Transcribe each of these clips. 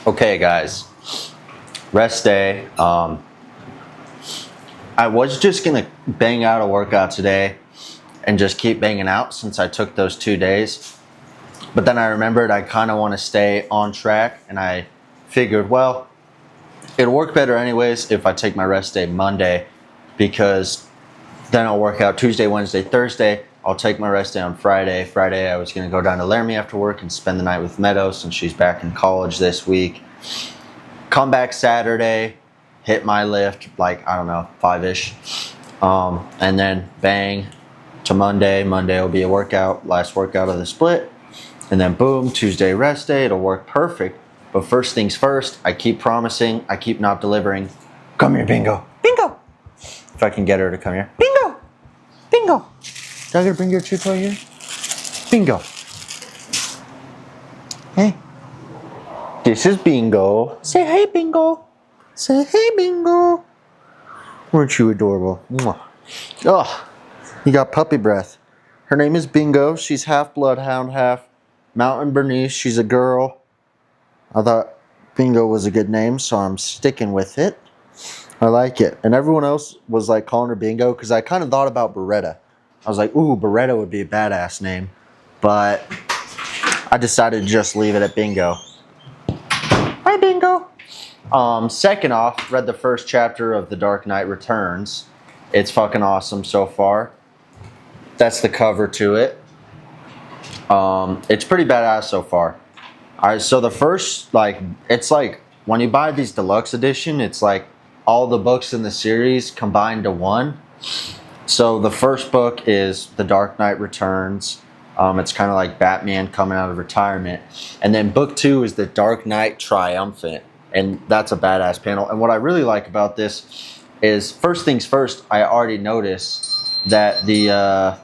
Okay, guys, rest day. I was just gonna bang out a workout today and just keep banging out since I took those 2 days. But then I remembered I kind of want to stay on track, and I figured, well, it'll work better anyways if I take my rest day Monday, because then I'll work out Tuesday, Wednesday, Thursday. I'll take my rest day on Friday. Friday, I was going to go down to Laramie after work and spend the night with Meadows, and she's back in college this week. Come back Saturday, hit my lift, like, I don't know, 5-ish. And then bang to Monday. Monday will be a workout, last workout of the split. And then boom, Tuesday rest day. It'll work perfect. But first things first, I keep promising, I keep not delivering. Come here, Bingo. Bingo! If I can get her to come here. Bingo! Bingo! Did I gotta bring your chew toy here? Bingo. Hey. This is Bingo. Say hey, Bingo. Say hey, Bingo. Weren't you adorable? Mwah. Oh, you got puppy breath. Her name is Bingo. She's half bloodhound, half mountain Bernese. She's a girl. I thought Bingo was a good name, so I'm sticking with it. I like it. And everyone else was like calling her Bingo because I kind of thought about Beretta. I was like, ooh, Beretta would be a badass name. But I decided to just leave it at Bingo. Hi, Bingo. Second off, read the first chapter of The Dark Knight Returns. It's fucking awesome so far. That's the cover to it. It's pretty badass so far. So the first, it's like when you buy these deluxe edition, it's like all the books in the series combined to one. So the first book is The Dark Knight Returns. It's kind of like Batman coming out of retirement. And then book 2 is The Dark Knight Triumphant. And that's a badass panel. And what I really like about this is, first things first, I already noticed that the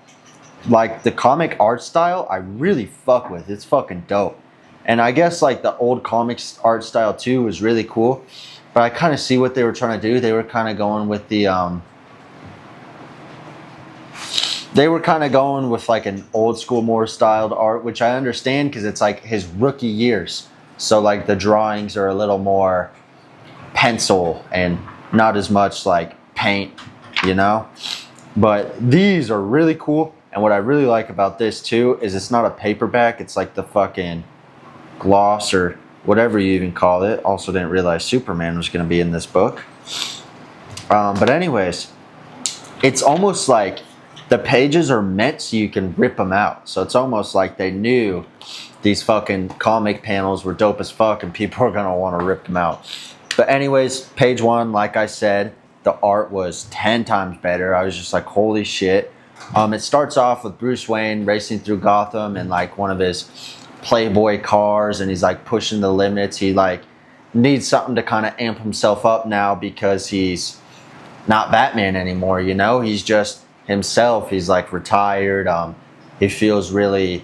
comic art style, I really fuck with. It's fucking dope. And I guess like the old comics art style too was really cool. But I kind of see what they were trying to do. They were kind of going with like an old school, more styled art, which I understand because it's like his rookie years. So like the drawings are a little more pencil and not as much like paint, you know? But these are really cool. And what I really like about this too is it's not a paperback. It's like the fucking gloss or whatever you even call it. Also didn't realize Superman was going to be in this book. But anyways, it's almost like the pages are meant so you can rip them out. So it's almost like they knew these fucking comic panels were dope as fuck and people are going to want to rip them out. But anyways, page 1, like I said, the art was 10 times better. I was just like, holy shit. It starts off with Bruce Wayne racing through Gotham in like one of his Playboy cars, and he's like pushing the limits. He like needs something to kind of amp himself up now because he's not Batman anymore, you know? He's just himself. He's like retired. He feels really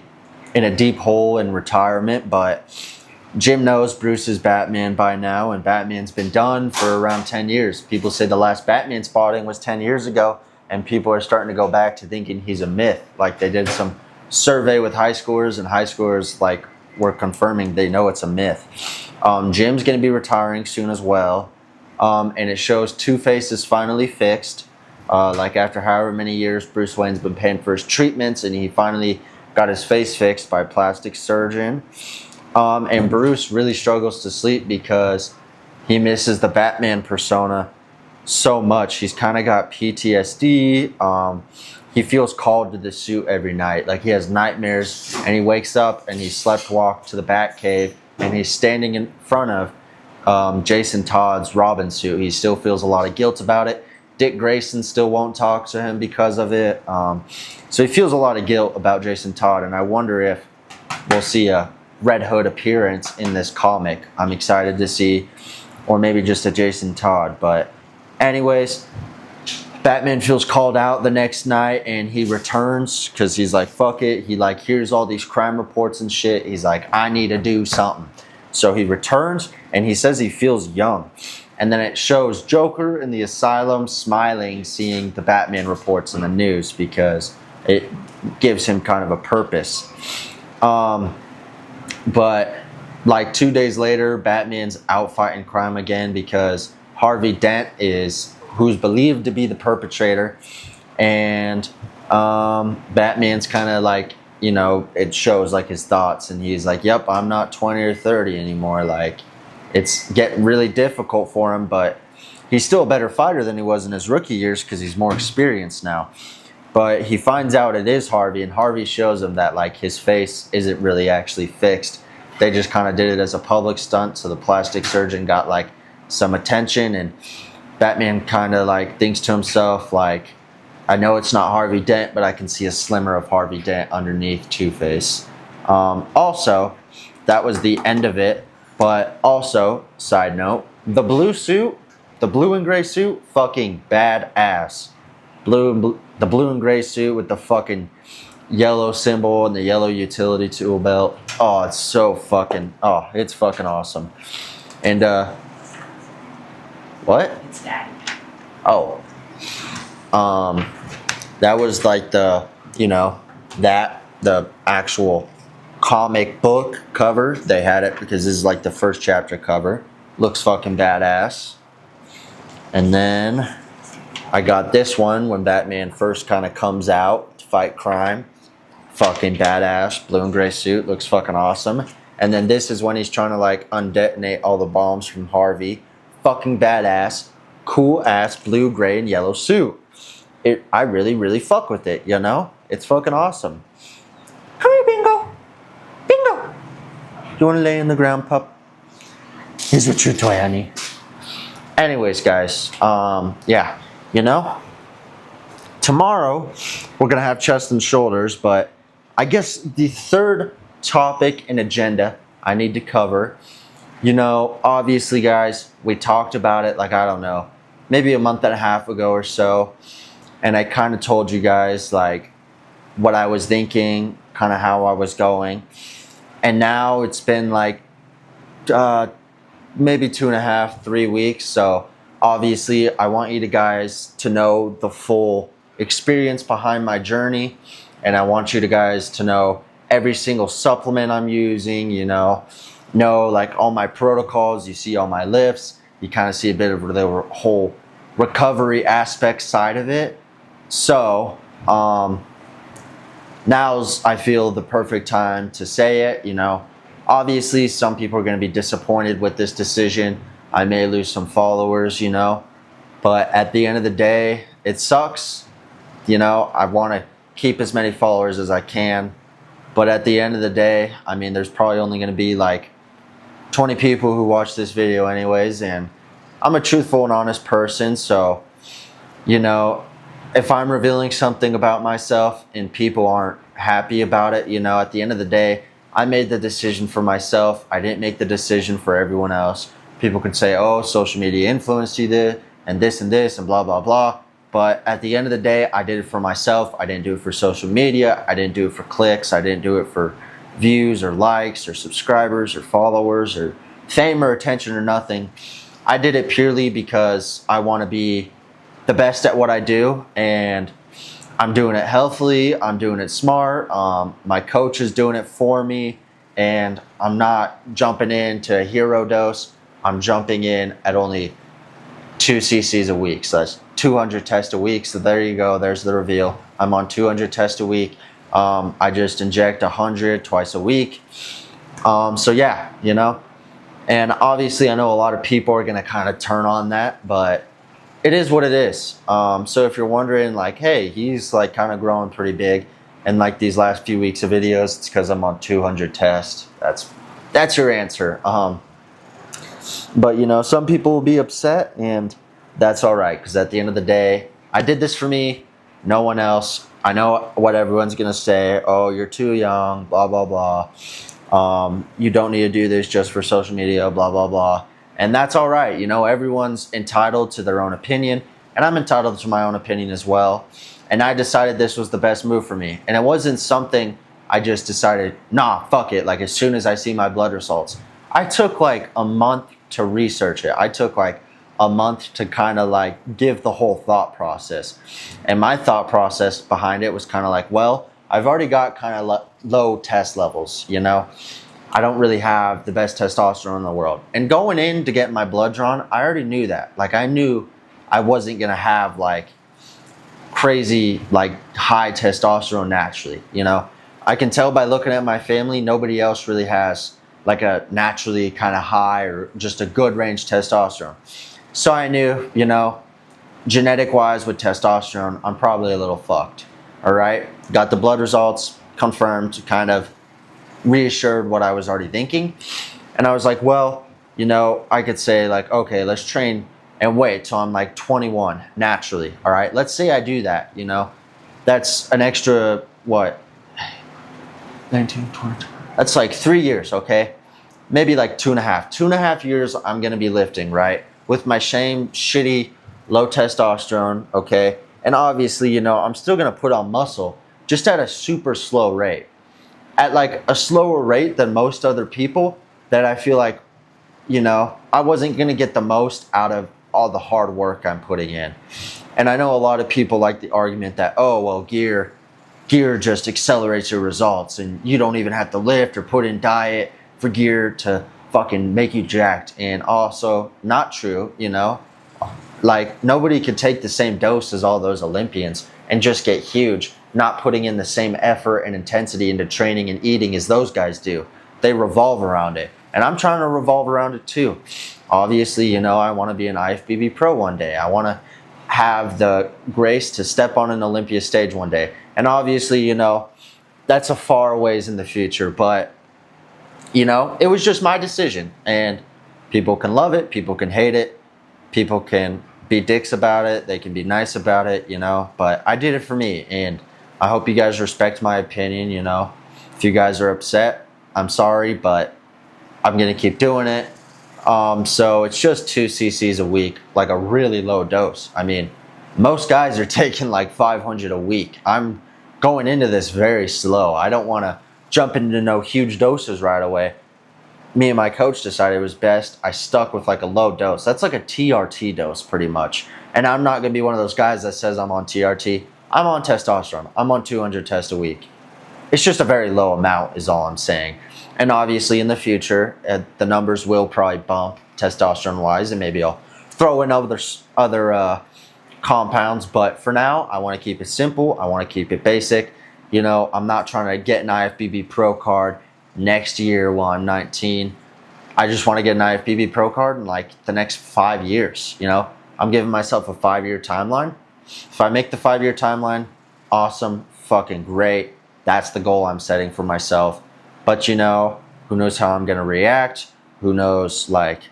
in a deep hole in retirement, but Jim knows Bruce is Batman by now, and Batman's been done for around 10 years. People say the last Batman spotting was 10 years ago, and people are starting to go back to thinking he's a myth. Like they did some survey with high schoolers, and high schoolers like were confirming they know it's a myth. Jim's going to be retiring soon as well, and it shows Two-Face is finally fixed. Like after however many years Bruce Wayne's been paying for his treatments, and he finally got his face fixed by a plastic surgeon. And Bruce really struggles to sleep because he misses the Batman persona so much. He's kind of got PTSD. He feels called to the suit every night. Like he has nightmares, and he wakes up and he sleptwalked to the Batcave, and he's standing in front of Jason Todd's Robin suit. He still feels a lot of guilt about it. Dick Grayson still won't talk to him because of it. So he feels a lot of guilt about Jason Todd, and I wonder if we'll see a Red Hood appearance in this comic. I'm excited to see, or maybe just a Jason Todd. But anyways, Batman feels called out the next night, and he returns because he's like, fuck it. He like hears all these crime reports and shit. He's like, I need to do something. So he returns, and he says he feels young. And then it shows Joker in the asylum smiling, seeing the Batman reports in the news because it gives him kind of a purpose. But like 2 days later, Batman's out fighting crime again because Harvey Dent is who's believed to be the perpetrator, and Batman's kind of like, you know, it shows like his thoughts, and he's like, "Yep, I'm not 20 or 30 anymore." Like, it's getting really difficult for him, but he's still a better fighter than he was in his rookie years because he's more experienced now. But he finds out it is Harvey, and Harvey shows him that like his face isn't really actually fixed. They just kind of did it as a public stunt, so the plastic surgeon got like some attention, and Batman kind of like thinks to himself like, I know it's not Harvey Dent, but I can see a slimmer of Harvey Dent underneath Two-Face. Also, that was the end of it. But also, side note, the blue suit, the blue and gray suit, fucking badass. The blue and gray suit with the fucking yellow symbol and the yellow utility tool belt. Oh, it's so fucking, oh, it's fucking awesome. And, what? It's Daddy. Oh. That was like the, you know, the actual comic book cover. They had it because this is like the first chapter cover. Looks fucking badass. And then I got this one when Batman first kind of comes out to fight crime. Fucking badass. Blue and gray suit. Looks fucking awesome. And then this is when he's trying to like undetonate all the bombs from Harvey. Fucking badass. Cool ass blue, gray, and yellow suit. I really, really fuck with it, you know? It's fucking awesome. Come here, Bingo. Bingo. You want to lay in the ground, pup? Here's your true toy, honey. Anyways, guys, yeah, you know? Tomorrow, we're going to have chest and shoulders, but I guess the third topic and agenda I need to cover, you know, obviously, guys, we talked about it, like, I don't know, maybe a month and a half ago or so. And I kind of told you guys like what I was thinking, kind of how I was going. And now it's been like maybe 2.5, 3 weeks. So obviously I want you guys to know the full experience behind my journey. And I want you guys to know every single supplement I'm using, you know like all my protocols. You see all my lifts. You kind of see a bit of the whole recovery aspect side of it. So, now's, I feel, the perfect time to say it, you know. Obviously, some people are going to be disappointed with this decision. I may lose some followers, you know. But at the end of the day, it sucks. You know, I want to keep as many followers as I can. But at the end of the day, I mean, there's probably only going to be like 20 people who watch this video anyways. And I'm a truthful and honest person, so, you know, if I'm revealing something about myself and people aren't happy about it, you know, at the end of the day, I made the decision for myself. I didn't make the decision for everyone else. People could say, oh, social media influenced you this and this and blah, blah, blah. But at the end of the day, I did it for myself. I didn't do it for social media. I didn't do it for clicks. I didn't do it for views or likes or subscribers or followers or fame or attention or nothing. I did it purely because I want to be the best at what I do, and I'm doing it healthily. I'm doing it smart. My coach is doing it for me, and I'm not jumping into a hero dose. I'm jumping in at only 2 cc's a week. So that's 200 tests a week. So there you go. There's the reveal. I'm on 200 tests a week. I just inject 100 twice a week. So yeah, you know, and obviously I know a lot of people are going to kind of turn on that, but it is what it is. So if you're wondering like, hey, he's like kind of growing pretty big, and like these last few weeks of videos, it's because I'm on 200 tests. That's your answer. But you know, some people will be upset, and that's all right, because at the end of the day, I did this for me, no one else. I know what everyone's gonna say. Oh, you're too young, blah blah blah. You don't need to do this just for social media, blah blah blah. And that's all right. You know, everyone's entitled to their own opinion, and I'm entitled to my own opinion as well. And I decided this was the best move for me. And it wasn't something I just decided, nah, fuck it. Like as soon as I see my blood results, I took like a month to research it. I took like a month to kind of like give the whole thought process. And my thought process behind it was kind of like, well, I've already got kind of low test levels, you know. I don't really have the best testosterone in the world. And going in to get my blood drawn, I already knew that. Like, I knew I wasn't going to have like crazy, like high testosterone naturally, you know? I can tell by looking at my family, nobody else really has like a naturally kind of high or just a good range testosterone. So I knew, you know, genetic wise with testosterone, I'm probably a little fucked. All right. Got the blood results confirmed, kind of reassured what I was already thinking. And I was like, well, you know, I could say like, okay, let's train and wait till I'm like 21 naturally. All right. Let's say I do that, you know, that's an extra, what? 19, 20. That's like 3 years. Okay. Maybe like 2.5. 2.5 years I'm going to be lifting, right? With my same shitty low testosterone. Okay. And obviously, you know, I'm still going to put on muscle just at a super slow rate. At like a slower rate than most other people, that I feel like, you know, I wasn't going to get the most out of all the hard work I'm putting in. And I know a lot of people like the argument that, oh, well, gear just accelerates your results and you don't even have to lift or put in diet for gear to fucking make you jacked. And also not true, you know, like nobody could take the same dose as all those Olympians and just get huge, not putting in the same effort and intensity into training and eating as those guys do. They revolve around it. And I'm trying to revolve around it too. Obviously, you know, I want to be an IFBB pro one day. I want to have the grace to step on an Olympia stage one day. And obviously, you know, that's a far ways in the future. But, you know, it was just my decision. And people can love it. People can hate it. People can be dicks about it. They can be nice about it, you know. But I did it for me. And I hope you guys respect my opinion, you know. If you guys are upset, I'm sorry, but I'm going to keep doing it. So it's just 2 cc's a week, like a really low dose. I mean, most guys are taking like 500 a week. I'm going into this very slow. I don't want to jump into no huge doses right away. Me and my coach decided it was best I stuck with like a low dose. That's like a TRT dose pretty much. And I'm not going to be one of those guys that says I'm on TRT. I'm on testosterone. I'm on 200 tests a week. It's just a very low amount is all I'm saying. And obviously in the future, the numbers will probably bump testosterone wise, and maybe I'll throw in other compounds. But for now, I want to keep it simple. I want to keep it basic. You know, I'm not trying to get an IFBB pro card next year while I'm 19. I just want to get an IFBB pro card in like the next 5 years. You know, I'm giving myself a 5-year timeline. If I make the 5-year timeline, awesome, fucking great. That's the goal I'm setting for myself. But, you know, who knows how I'm going to react? Who knows, like,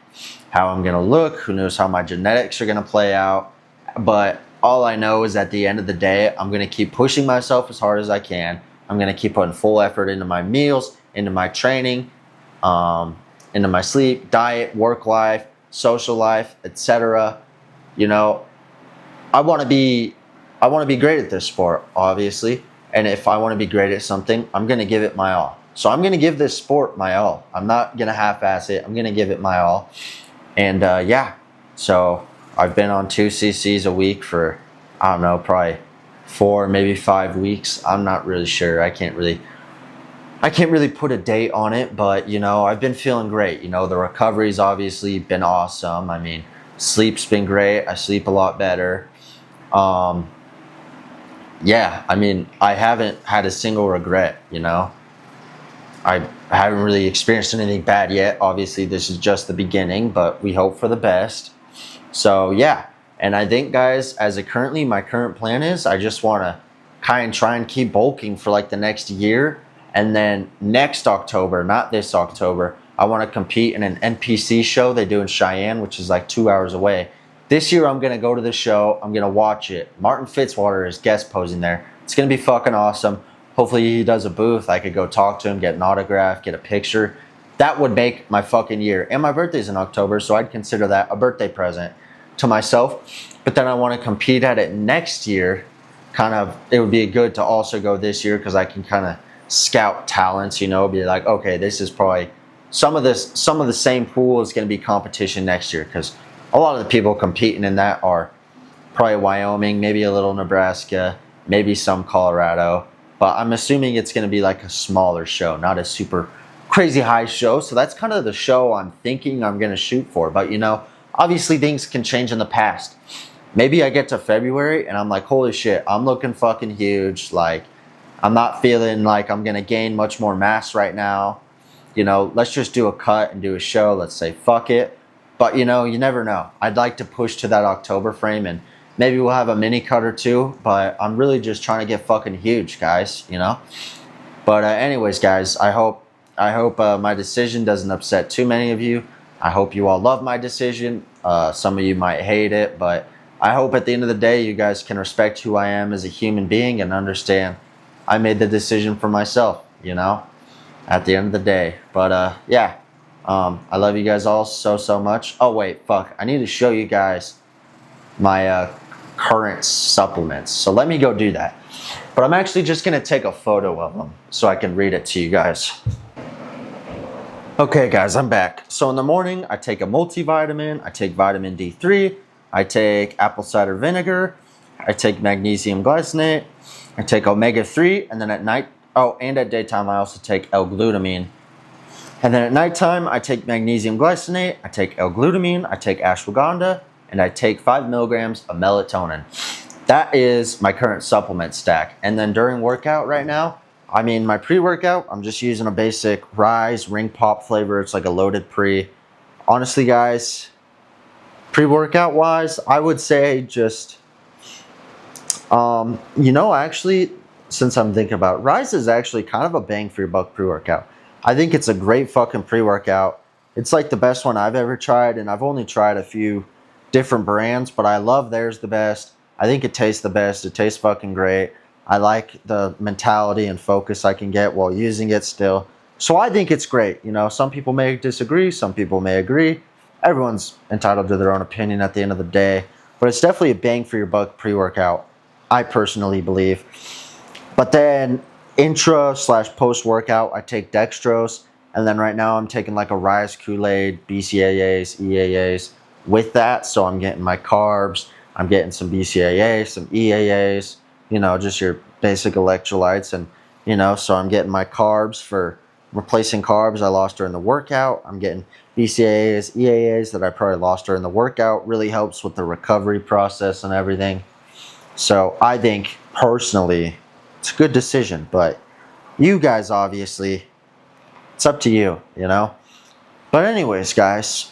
how I'm going to look? Who knows how my genetics are going to play out? But all I know is at the end of the day, I'm going to keep pushing myself as hard as I can. I'm going to keep putting full effort into my meals, into my training, into my sleep, diet, work life, social life, etc. You know, I want to be great at this sport, obviously. And if I want to be great at something, I'm going to give it my all. So I'm going to give this sport my all. I'm not going to half-ass it. I'm going to give it my all. And yeah, so I've been on 2 cc's a week for, I don't know, probably 4, maybe 5 weeks. I'm not really sure. I can't really put a date on it, but, you know, I've been feeling great. You know, the recovery's obviously been awesome. I mean, sleep's been great. I sleep a lot better. Yeah, I mean, I haven't had a single regret, you know. I haven't really experienced anything bad yet. Obviously, this is just the beginning, but we hope for the best. So, yeah. And I think, guys, as it currently, my current plan is I just want to kind of try and keep bulking for like the next year. And then next October, not this October, I want to compete in an NPC show they do in Cheyenne, which is like 2 hours away. This year, I'm going to go to the show. I'm going to watch it. Martin Fitzwater is guest posing there. It's going to be fucking awesome. Hopefully he does a booth. I could go talk to him, get an autograph, get a picture. That would make my fucking year. And my birthday's in October, so I'd consider that a birthday present to myself. But then I want to compete at it next year. Kind of, it would be good to also go this year because I can kind of scout talents, you know, be like, okay, this is probably some of the same pool is going to be competition next year because a lot of the people competing in that are probably Wyoming, maybe a little Nebraska, maybe some Colorado. But I'm assuming it's going to be like a smaller show, not a super crazy high show. So that's kind of the show I'm thinking I'm going to shoot for. But, you know, obviously things can change in the past. Maybe I get to February and I'm like, holy shit, I'm looking fucking huge. Like, I'm not feeling like I'm going to gain much more mass right now. You know, let's just do a cut and do a show. Let's say, fuck it. But, you know, you never know. I'd like to push to that October frame, and maybe we'll have a mini cut or two. But I'm really just trying to get fucking huge, guys, you know. But anyways, guys, I hope my decision doesn't upset too many of you. I hope you all love my decision. Some of you might hate it, but I hope at the end of the day you guys can respect who I am as a human being and understand I made the decision for myself, you know, at the end of the day. But yeah, I love you guys all so much. Oh wait, fuck, I need to show you guys my current supplements. So let me go do that. But I'm actually just going to take a photo of them so I can read it to you guys. Okay guys, I'm back. So in the morning, I take a multivitamin, I take vitamin D3, I take apple cider vinegar, I take magnesium glycinate, I take omega-3, and then at night, oh, and at daytime, I also take L-glutamine. And then at nighttime, I take magnesium glycinate, I take L-glutamine, I take ashwagandha, and I take 5 milligrams of melatonin. That is my current supplement stack. And then during workout right now, I mean, my pre-workout, I'm just using a basic Rise Ring Pop flavor. It's like a loaded pre. Honestly, guys, pre-workout wise, I would say just, you know, actually, since I'm thinking about it, Rise is actually kind of a bang for your buck pre-workout. I think it's a great fucking pre-workout. It's like the best one I've ever tried, and I've only tried a few different brands, but I love theirs the best. I think it tastes the best. It tastes fucking great. I like the mentality and focus I can get while using it still. So I think it's great. You know, some people may disagree. Some people may agree. Everyone's entitled to their own opinion at the end of the day. But it's definitely a bang for your buck pre-workout, I personally believe. But then intra/post-workout, I take dextrose. And then right now I'm taking like a Rise Kool-Aid, BCAAs, EAAs with that. So I'm getting my carbs. I'm getting some BCAAs, some EAAs. You know, just your basic electrolytes, and, you know, so I'm getting my carbs for replacing carbs I lost during the workout. I'm getting BCAAs, EAAs that I probably lost during the workout. Really helps with the recovery process and everything. So I think personally it's a good decision, but you guys, obviously, it's up to you, you know. But anyways, guys,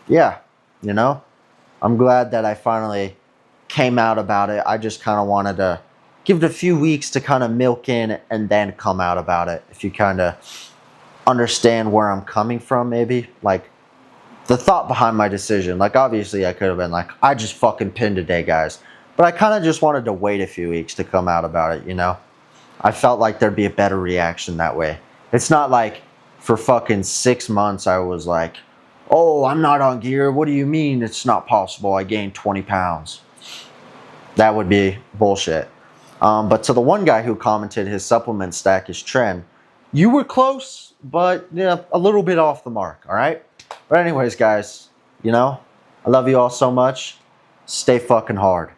yeah, you know, I'm glad that I finally came out about it. I just kind of wanted to give it a few weeks to kind of milk in and then come out about it. If you kind of understand where I'm coming from, maybe like the thought behind my decision. Like, obviously I could have been like, I just fucking pinned today, guys. But I kind of just wanted to wait a few weeks to come out about it, you know? I felt like there'd be a better reaction that way. It's not like for fucking 6 months I was like, oh, I'm not on gear. What do you mean it's not possible? I gained 20 pounds. That would be bullshit. But to the one guy who commented his supplement stack is trend, you were close, but yeah, a little bit off the mark, all right? But anyways, guys, you know, I love you all so much. Stay fucking hard.